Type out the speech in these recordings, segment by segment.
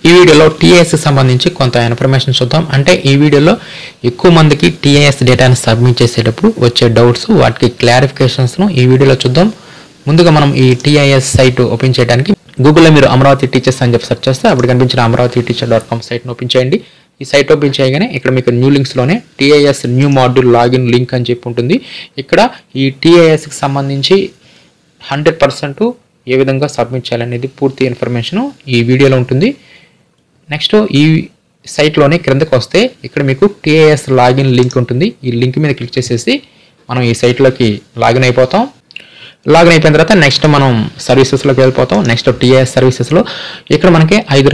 ఈ వీడియోలో టీఐఎస్ సంబంధించి కొంత ఇన్ఫర్మేషన్ చూద్దాం. అంటే ఈ వీడియోలో ఎక్కువ మందికి టీఐఎస్ డేటాను సబ్మిట్ చేసేటప్పుడు వచ్చే డౌట్స్, వాటికి క్లారిఫికేషన్స్ను ఈ వీడియోలో చూద్దాం. ముందుగా మనం ఈ టీఐఎస్ సైట్ ఓపెన్ చేయడానికి గూగుల్లో మీరు అమరావతి టీచర్స్ అని చెప్పి సెర్చ్ చేస్తే అప్పుడు కనిపించిన amravati-teacher.com సైట్ను ఓపెన్ చేయండి. ఈ సైట్ ఓపెన్ చేయగానే ఇక్కడ మీకు న్యూ లింక్స్లోనే TIS new module login link అని చెప్పి ఉంటుంది. ఇక్కడ ఈ టీఐఎస్కి సంబంధించి 100% ఏ విధంగా సబ్మిట్ చేయాలనేది పూర్తి ఇన్ఫర్మేషన్ ఈ వీడియోలో ఉంటుంది. నెక్స్ట్ ఈ సైట్లోనే క్రిందకు వస్తే ఇక్కడ మీకు టీఐఎస్ లాగిన్ లింక్ ఉంటుంది. ఈ లింక్ మీద క్లిక్ చేసేసి మనం ఈ సైట్లోకి లాగిన్ అయిపోతాం. లాగిన్ అయిపోయిన తర్వాత నెక్స్ట్ మనం సర్వీసెస్లోకి వెళ్ళిపోతాం. నెక్స్ట్ టీఐఎస్ సర్వీసెస్లో ఇక్కడ మనకి 5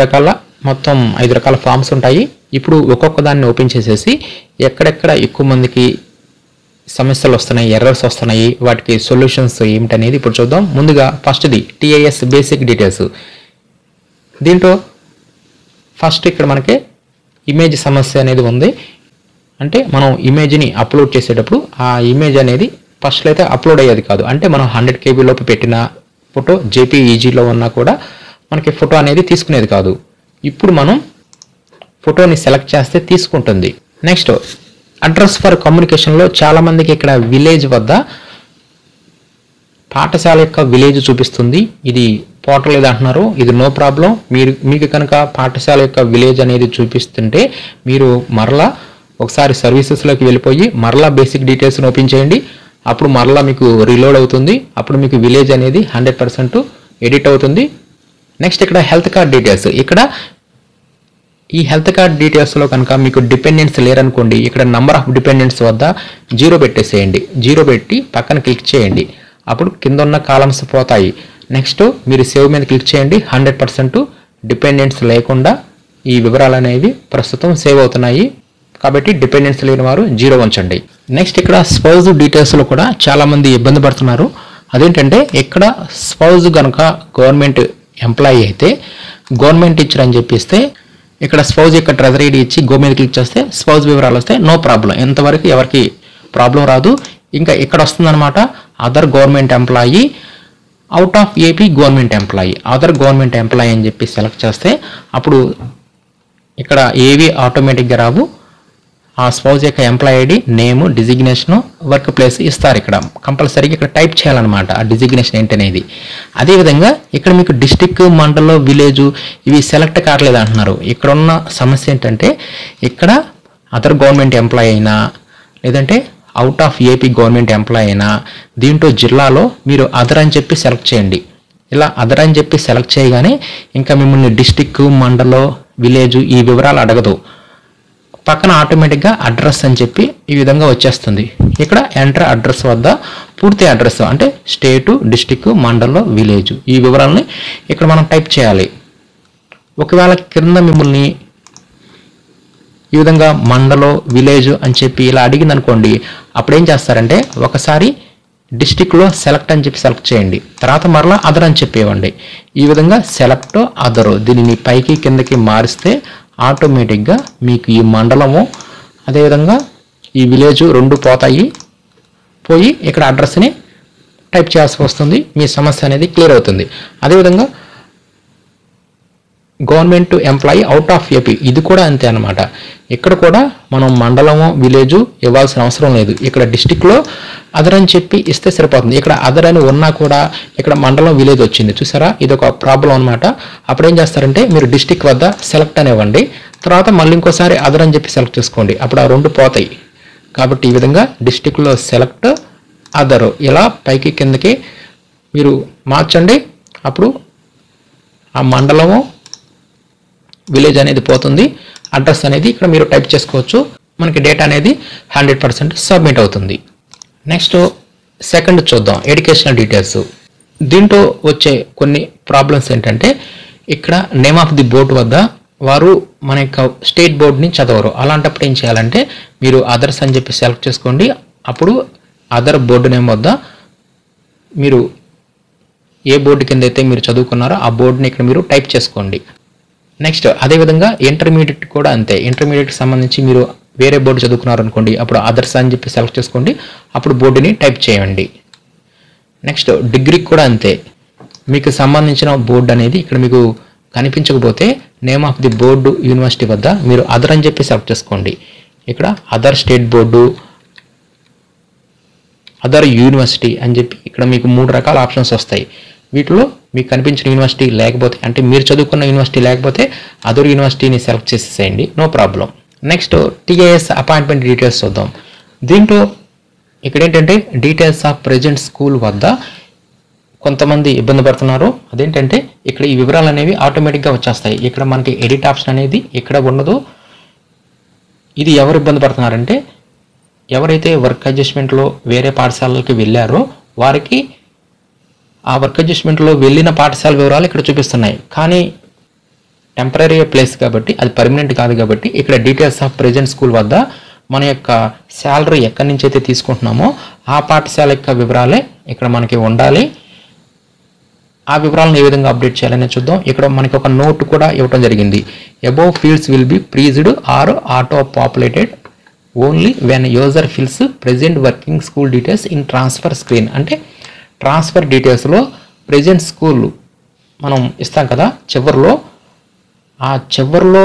రకాల ఫామ్స్ ఉంటాయి. ఇప్పుడు ఒక్కొక్క దాన్ని ఓపెన్ చేసేసి ఎక్కడెక్కడ ఎక్కువ మందికి సమస్యలు వస్తున్నాయి, ఎర్రర్స్ వస్తున్నాయి, వాటికి సొల్యూషన్స్ ఏమిటనేది ఇప్పుడు చూద్దాం. ముందుగా ఫస్ట్ది టీఐఎస్ బేసిక్ డీటెయిల్స్. దీంట్లో ఫస్ట్ ఇక్కడ మనకి ఇమేజ్ సమస్య అనేది ఉంది. అంటే మనం ఇమేజ్ని అప్లోడ్ చేసేటప్పుడు ఆ ఇమేజ్ అనేది ఫస్ట్లో అయితే అప్లోడ్ అయ్యేది కాదు. అంటే మనం 100 KB లోపు పెట్టిన ఫోటో జేపీఈజీలో ఉన్నా కూడా మనకి ఫోటో అనేది తీసుకునేది కాదు. ఇప్పుడు మనం ఫోటోని సెలెక్ట్ చేస్తే తీసుకుంటుంది. నెక్స్ట్ అడ్రస్ ఫర్ కమ్యూనికేషన్లో చాలామందికి ఇక్కడ విలేజ్ వద్ద పాఠశాల యొక్క విలేజ్ చూపిస్తుంది. ఇది పోర్టల్ అంటున్నారు. ఇది నో ప్రాబ్లం. మీకు కనుక పాఠశాల యొక్క విలేజ్ అనేది చూపిస్తుంటే మీరు మరలా ఒకసారి సర్వీసెస్లోకి వెళ్ళిపోయి మరలా బేసిక్ డీటెయిల్స్ని ఓపెన్ చేయండి. అప్పుడు మరలా మీకు రీలోడ్ అవుతుంది. అప్పుడు మీకు విలేజ్ అనేది 100% ఎడిట్ అవుతుంది. నెక్స్ట్ ఇక్కడ హెల్త్ కార్డ్ డీటెయిల్స్. ఇక్కడ ఈ హెల్త్ కార్డ్ డీటెయిల్స్లో కనుక మీకు డిపెండెంట్స్ లేరనుకోండి, ఇక్కడ నెంబర్ ఆఫ్ డిపెండెంట్స్ వద్ద 0 పెట్టేసేయండి. 0 పెట్టి పక్కన క్లిక్ చేయండి. అప్పుడు కింద ఉన్న కాలమ్స్ పోతాయి. నెక్స్ట్ మీరు సేవ్ మీద క్లిక్ చేయండి. 100% డిపెండెంట్స్ లేకుండా ఈ వివరాలు అనేవి ప్రస్తుతం సేవ్ అవుతున్నాయి. కాబట్టి డిపెండెంట్స్ లేని వారు 0 ఉంచండి. నెక్స్ట్ ఇక్కడ స్పౌజ్ డీటెయిల్స్లో కూడా చాలామంది ఇబ్బంది పడుతున్నారు. అదేంటంటే ఇక్కడ స్పౌజ్ కనుక గవర్నమెంట్ ఎంప్లాయీ అయితే గవర్నమెంట్ టీచర్ అని చెప్పిస్తే ఇక్కడ స్పౌజ్ యొక్క ట్రెజరీ ఐడి ఇచ్చి గో మీద క్లిక్ చేస్తే స్పౌజ్ వివరాలు వస్తాయి. No problem. ఎంతవరకు ఎవరికి ప్రాబ్లం రాదు. ఇంకా ఇక్కడ వస్తుందన్నమాట other government employee, out of AP government employee, other government employee అని చెప్పి సెలెక్ట్ చేస్తే అప్పుడు ఇక్కడ ఏవి ఆటోమేటిక్గా రావు. ఆ స్పౌజ్ యొక్క ఎంప్లాయీ ఐడి, నేము, డిజిగ్నేషను, వర్క్ ప్లేస్ ఇస్తారు. ఇక్కడ కంపల్సరీగా ఇక్కడ టైప్ చేయాలన్నమాట ఆ డిజిగ్నేషన్ ఏంటనేది. అదేవిధంగా ఇక్కడ మీకు డిస్టిక్, మండలం, విలేజ్ ఇవి సెలెక్ట్ కావట్లేదు అంటున్నారు. ఇక్కడ ఉన్న సమస్య ఏంటంటే ఇక్కడ అదర్ గవర్నమెంట్ ఎంప్లాయీ అయినా లేదంటే out of AP government employee అయినా దీంట్లో జిల్లాలో మీరు అదర్ అని చెప్పి సెలెక్ట్ చేయండి. ఇలా అదర్ అని చెప్పి సెలెక్ట్ చేయగానే ఇంకా మిమ్మల్ని డిస్టిక్, మండలం, విలేజ్ ఈ వివరాలు అడగదు. పక్కన ఆటోమేటిక్గా అడ్రస్ అని చెప్పి ఈ విధంగా వచ్చేస్తుంది. ఇక్కడ ఎంటర్ అడ్రస్ వద్ద పూర్తి అడ్రస్ అంటే స్టేటు, డిస్టిక్, మండలం, విలేజ్ ఈ వివరాలని ఇక్కడ మనం టైప్ చేయాలి. ఒకవేళ కింద మిమ్మల్ని ఈ విధంగా మండలం, విలేజ్ అని చెప్పి ఇలా అడిగింది అనుకోండి, అప్పుడు ఏం చేస్తారంటే ఒకసారి డిస్టిక్లో సెలెక్ట్ అని చెప్పి సెలెక్ట్ చేయండి. తర్వాత మరలా అదర్ అని చెప్పి ఇవ్వండి. ఈ విధంగా సెలెక్ట్ అదరు దీనిని పైకి కిందకి మారిస్తే ఆటోమేటిక్గా మీకు ఈ మండలము అదేవిధంగా ఈ విలేజ్ 2 పోయి ఇక్కడ అడ్రస్ని టైప్ చేయాల్సి వస్తుంది. మీ సమస్య అనేది క్లియర్ అవుతుంది. అదేవిధంగా government employee out of AP ఇది కూడా అంతే అన్నమాట. ఇక్కడ కూడా మనం మండలము, విలేజ్ ఇవ్వాల్సిన అవసరం లేదు. ఇక్కడ డిస్టిక్లో అదర్ అని చెప్పి ఇస్తే సరిపోతుంది. ఇక్కడ అదర్ అని ఉన్నా కూడా ఇక్కడ మండలం, విలేజ్ వచ్చింది. చూసారా, ఇది ఒక ప్రాబ్లం అనమాట. అప్పుడు ఏం చేస్తారంటే మీరు డిస్టిక్ వద్ద సెలెక్ట్ అని ఇవ్వండి. తర్వాత మళ్ళీ ఇంకోసారి అదర్ అని చెప్పి సెలెక్ట్ చేసుకోండి. అప్పుడు ఆ 2 పోతాయి. కాబట్టి ఈ విధంగా డిస్టిక్లో సెలెక్ట్, అదర్ ఇలా పైకి కిందకి మీరు మార్చండి. అప్పుడు ఆ మండలము, విలేజ్ అనేది పోతుంది. అడ్రస్ అనేది ఇక్కడ మీరు టైప్ చేసుకోవచ్చు. మనకి డేటా అనేది 100% సబ్మిట్ అవుతుంది. నెక్స్ట్ సెకండ్ చూద్దాం, ఎడ్యుకేషనల్ డీటెయిల్స్. దీంట్లో వచ్చే కొన్ని ప్రాబ్లమ్స్ ఏంటంటే ఇక్కడ నేమ్ ఆఫ్ ది బోర్డు వద్ద వారు మన యొక్క స్టేట్ బోర్డుని చదవరు. అలాంటప్పుడు ఏం చేయాలంటే మీరు అదర్స్ అని చెప్పి సెలెక్ట్ చేసుకోండి. అప్పుడు అదర్ బోర్డు నేమ్ వద్ద మీరు ఏ బోర్డు కింద అయితే మీరు చదువుకున్నారో ఆ బోర్డుని ఇక్కడ మీరు టైప్ చేసుకోండి. నెక్స్ట్ అదేవిధంగా ఇంటర్మీడియట్ కూడా అంతే. ఇంటర్మీడియట్కి సంబంధించి మీరు వేరే బోర్డు చదువుకున్నారు అనుకోండి, అప్పుడు అదర్స్ అని చెప్పి సెలెక్ట్ చేసుకోండి. అప్పుడు బోర్డుని టైప్ చేయండి. నెక్స్ట్ డిగ్రీకి కూడా అంతే. మీకు సంబంధించిన బోర్డు అనేది ఇక్కడ మీకు కనిపించకపోతే name of the board university వద్ద మీరు అదర్ అని చెప్పి సెలెక్ట్ చేసుకోండి. ఇక్కడ other state board, other university అని చెప్పి ఇక్కడ మీకు 3 రకాల ఆప్షన్స్ వస్తాయి. వీటిలో మీకు కనిపించిన యూనివర్సిటీ లేకపోతే, అంటే మీరు చదువుకున్న యూనివర్సిటీ లేకపోతే అదర్ యూనివర్సిటీని సెలెక్ట్ చేసేసేయండి, no problem. Next TAS appointment details చూద్దాం. దీంట్లో ఇక్కడ ఏంటంటే డీటెయిల్స్ ఆఫ్ ప్రెజెంట్ స్కూల్ వద్ద కొంతమంది ఇబ్బంది పడుతున్నారు. అదేంటంటే ఇక్కడ ఈ వివరాలు అనేవి ఆటోమేటిక్గా వచ్చేస్తాయి. ఇక్కడ మనకి ఎడిట్ ఆప్షన్ అనేది ఇక్కడ ఉండదు. ఇది ఎవరు ఇబ్బంది పడుతున్నారంటే ఎవరైతే వర్క్ అడ్జస్ట్మెంట్లో వేరే పాఠశాలలకి వెళ్ళారో వారికి ఆ వర్క్ అడ్జస్ట్మెంట్లో వెళ్ళిన పాఠశాల వివరాలు ఇక్కడ చూపిస్తున్నాయి. కానీ టెంపరీ ప్లేస్ కాబట్టి అది పర్మనెంట్ కాదు కాబట్టి ఇక్కడ డీటెయిల్స్ ఆఫ్ ప్రెజెంట్ స్కూల్ వద్ద మన యొక్క శాలరీ ఎక్కడి నుంచి అయితే తీసుకుంటున్నామో ఆ పాఠశాల యొక్క వివరాలే ఇక్కడ మనకి ఉండాలి. ఆ వివరాలను ఏ విధంగా అప్డేట్ చేయాలని చూద్దాం. ఇక్కడ మనకి ఒక నోట్ కూడా ఇవ్వడం జరిగింది. Above fields will be freezed or auto populated only when user fills present working school details in transfer screen. అంటే ట్రాన్స్ఫర్ డీటెయిల్స్లో ప్రెజెంట్ స్కూల్ మనం ఇస్తాం కదా, చివరిలో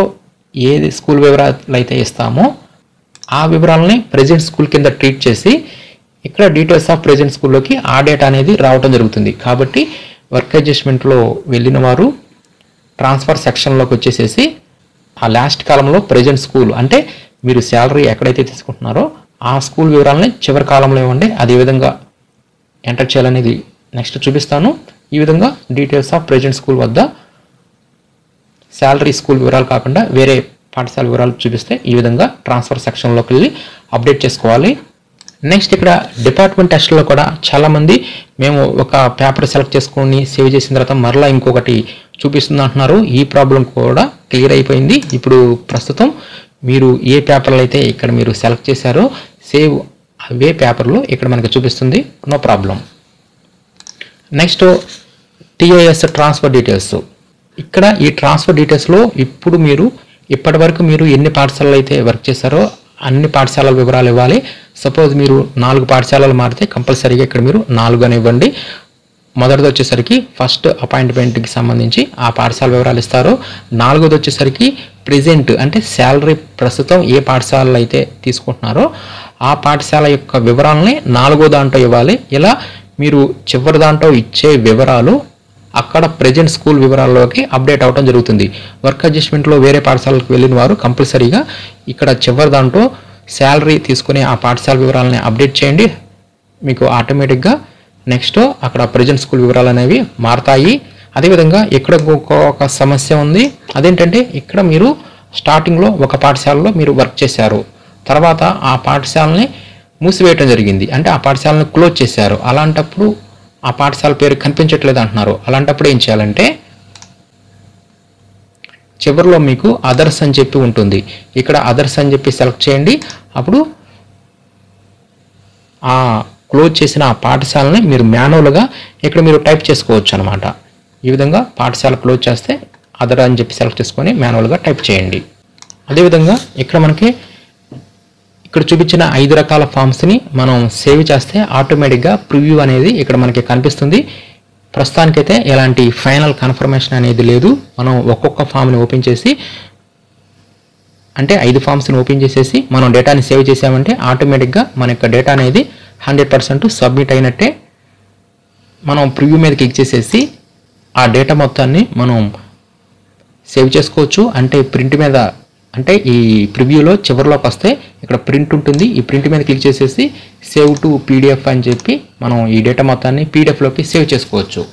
ఏది స్కూల్ వివరాలు అయితే ఇస్తామో ఆ వివరాలని ప్రెజెంట్ స్కూల్ కింద ట్రీట్ చేసి ఇక్కడ డీటెయిల్స్ ఆఫ్ ప్రెజెంట్ స్కూల్లోకి ఆ డేటా అనేది రావడం జరుగుతుంది. కాబట్టి వర్క్ అడ్జస్ట్మెంట్లో వెళ్ళిన వారు ట్రాన్స్ఫర్ సెక్షన్లోకి వచ్చేసేసి ఆ లాస్ట్ కాలంలో ప్రెజెంట్ స్కూల్ అంటే మీరు శాలరీ ఎక్కడైతే తీసుకుంటున్నారో ఆ స్కూల్ వివరాలని చివరి కాలంలో ఇవ్వండి. అది ఏ విధంగా ఎంటర్ చేయాలనేది నెక్స్ట్ చూపిస్తాను. ఈ విధంగా డీటెయిల్స్ ఆఫ్ ప్రెజెంట్ స్కూల్ వద్ద శాలరీ స్కూల్ వివరాలు కాకుండా వేరే పాఠశాల వివరాలు చూపిస్తే ఈ విధంగా ట్రాన్స్ఫర్ సెక్షన్లోకి వెళ్ళి అప్డేట్ చేసుకోవాలి. నెక్స్ట్ ఇక్కడ డిపార్ట్మెంట్ టెస్ట్లో కూడా చాలామంది మేము ఒక పేపర్ సెలెక్ట్ చేసుకొని సేవ్ చేసిన తర్వాత మరలా ఇంకొకటి చూపిస్తుంది అంటున్నారు. ఈ ప్రాబ్లం కూడా క్లియర్ అయిపోయింది. ఇప్పుడు ప్రస్తుతం మీరు ఏ పేపర్లు అయితే ఇక్కడ మీరు సెలెక్ట్ చేశారో సేవ్ అవే పేపర్లు ఇక్కడ మనకి చూపిస్తుంది, no problem. Next TAS transfer details. ఇక్కడ ఈ ట్రాన్స్ఫర్ డీటెయిల్స్లో ఇప్పటి వరకు మీరు ఎన్ని పాఠశాలలు అయితే వర్క్ చేశారో అన్ని పాఠశాలల వివరాలు ఇవ్వాలి. సపోజ్ మీరు 4 పాఠశాలలు మారితే కంపల్సరీగా ఇక్కడ మీరు 4 అని ఇవ్వండి. మొదటిది వచ్చేసరికి ఫస్ట్ అపాయింట్మెంట్కి సంబంధించి ఆ పాఠశాల వివరాలు ఇస్తారు. 4వది వచ్చేసరికి ప్రెజెంట్ అంటే శాలరీ ప్రస్తుతం ఏ పాఠశాలలో అయితే తీసుకుంటున్నారో ఆ పాఠశాల యొక్క వివరాలని 4వ దాంట్లో ఇవ్వాలి. ఇలా మీరు చివరి దాంట్లో ఇచ్చే వివరాలు అక్కడ ప్రెజెంట్ స్కూల్ వివరాల్లోకి అప్డేట్ అవడం జరుగుతుంది. వర్క్ అడ్జస్ట్మెంట్లో వేరే పాఠశాలకు వెళ్ళిన వారు కంపల్సరీగా ఇక్కడ చివరి దాంట్లో శాలరీ తీసుకుని ఆ పాఠశాల వివరాలని అప్డేట్ చేయండి. మీకు ఆటోమేటిక్గా నెక్స్ట్ అక్కడ ప్రెజెంట్ స్కూల్ వివరాలు అనేవి మారతాయి. అదేవిధంగా ఇక్కడ ఒక సమస్య ఉంది. అదేంటంటే ఇక్కడ మీరు స్టార్టింగ్లో ఒక పాఠశాలలో మీరు వర్క్ చేశారు, తర్వాత ఆ పాఠశాలని మూసివేయటం జరిగింది, అంటే ఆ పాఠశాలను క్లోజ్ చేశారు. అలాంటప్పుడు ఆ పాఠశాల పేరు కనిపించట్లేదు అంటున్నారు. అలాంటప్పుడు ఏం చేయాలంటే చివరిలో మీకు అదర్స్ అని చెప్పి ఉంటుంది. ఇక్కడ అదర్స్ అని చెప్పి సెలెక్ట్ చేయండి. అప్పుడు ఆ క్లోజ్ చేసిన ఆ పాఠశాలని మీరు మాన్యువల్గా ఇక్కడ మీరు టైప్ చేసుకోవచ్చు అనమాట. ఈ విధంగా పాఠశాల క్లోజ్ చేస్తే అదర్ అని చెప్పి సెలెక్ట్ చేసుకొని మాన్యువల్గా టైప్ చేయండి. అదేవిధంగా ఇక్కడ చూపించిన 5 రకాల ఫామ్స్ని మనం సేవ్ చేస్తే ఆటోమేటిక్గా ప్రివ్యూ అనేది ఇక్కడ మనకి కనిపిస్తుంది. ప్రస్తుతానికైతే ఎలాంటి ఫైనల్ కన్ఫర్మేషన్ అనేది లేదు. మనం ఒక్కొక్క ఫామ్ని ఓపెన్ చేసి అంటే 5 ఫామ్స్ని ఓపెన్ చేసేసి మనం డేటాని సేవ్ చేసామంటే ఆటోమేటిక్గా మన యొక్క డేటా అనేది 100% సబ్మిట్ అయినట్టే. మనం ప్రివ్యూ మీద క్లిక్ చేసేసి ఆ డేటా మొత్తాన్ని మనం సేవ్ చేసుకోవచ్చు. అంటే ప్రింట్ మీద, అంటే ఈ ప్రివ్యూలో చివరిలోకి వస్తే ఇక్కడ ప్రింట్ ఉంటుంది. ఈ ప్రింట్ మీద క్లిక్ చేసేసి సేవ్ టు పీడిఎఫ్ అని చెప్పి మనం ఈ డేటా మొత్తాన్ని పీడిఎఫ్లోకి సేవ్ చేసుకోవచ్చు.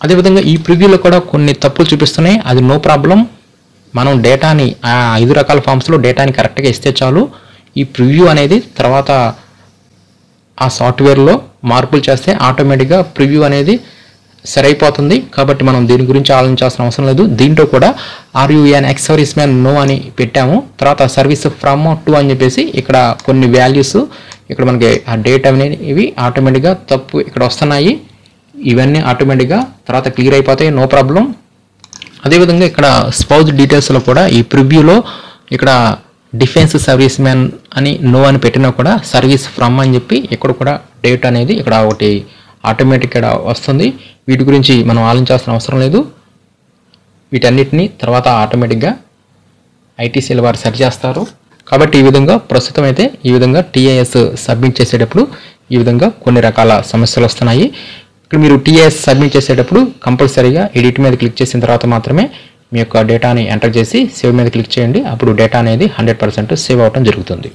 అదేవిధంగా ఈ ప్రివ్యూలో కూడా కొన్ని తప్పులు చూపిస్తున్నాయి, అది నో ప్రాబ్లం. మనం డేటాని ఆ 5 రకాల ఫామ్స్లో డేటాని కరెక్ట్గా ఇస్తే చాలు. ఈ ప్రివ్యూ అనేది తర్వాత ఆ సాఫ్ట్వేర్లో మార్పులు చేస్తే ఆటోమేటిక్గా ప్రివ్యూ అనేది సరైపోతుంది. కాబట్టి మనం దీని గురించి ఆలోచించాల్సిన అవసరం లేదు. దీంట్లో కూడా ఆర్యుఎన్ ఎక్స్ సర్వీస్ మ్యాన్ నో అని పెట్టాము. తర్వాత సర్వీస్ ఫ్రమ్ టు అని చెప్పేసి ఇక్కడ కొన్ని వాల్యూస్ ఇక్కడ మనకి ఆ డేట్ అనేది ఇవి ఆటోమేటిక్గా తప్పు ఇక్కడ వస్తున్నాయి. ఇవన్నీ ఆటోమేటిక్గా తర్వాత క్లియర్ అయిపోతాయి, నో ప్రాబ్లం. అదేవిధంగా ఇక్కడ స్పౌజ్ డీటెయిల్స్లో కూడా ఈ ప్రివ్యూలో ఇక్కడ డిఫెన్స్ సర్వీస్ మ్యాన్ అని నో అని పెట్టినా కూడా సర్వీస్ ఫ్రమ్ అని చెప్పి ఇక్కడ కూడా డేట్ అనేది ఇక్కడ ఒకటి ఆటోమేటిక్ ఇక్కడ వస్తుంది. వీటి గురించి మనం ఆలోచించాల్సిన అవసరం లేదు. వీటన్నిటిని తర్వాత ఆటోమేటిక్గా ఐటీసీల వారు సెట్ చేస్తారు. కాబట్టి ఈ విధంగా ప్రస్తుతం అయితే ఈ విధంగా టీఐఎస్ సబ్మిట్ చేసేటప్పుడు ఈ విధంగా కొన్ని రకాల సమస్యలు వస్తున్నాయి. ఇక్కడ మీరు టీఐఎస్ సబ్మిట్ చేసేటప్పుడు కంపల్సరీగా ఎడిట్ మీద క్లిక్ చేసిన తర్వాత మాత్రమే మీ యొక్క డేటాని ఎంటర్ చేసి సేవ్ మీద క్లిక్ చేయండి. అప్పుడు డేటా అనేది 100% సేవ్ అవడం జరుగుతుంది.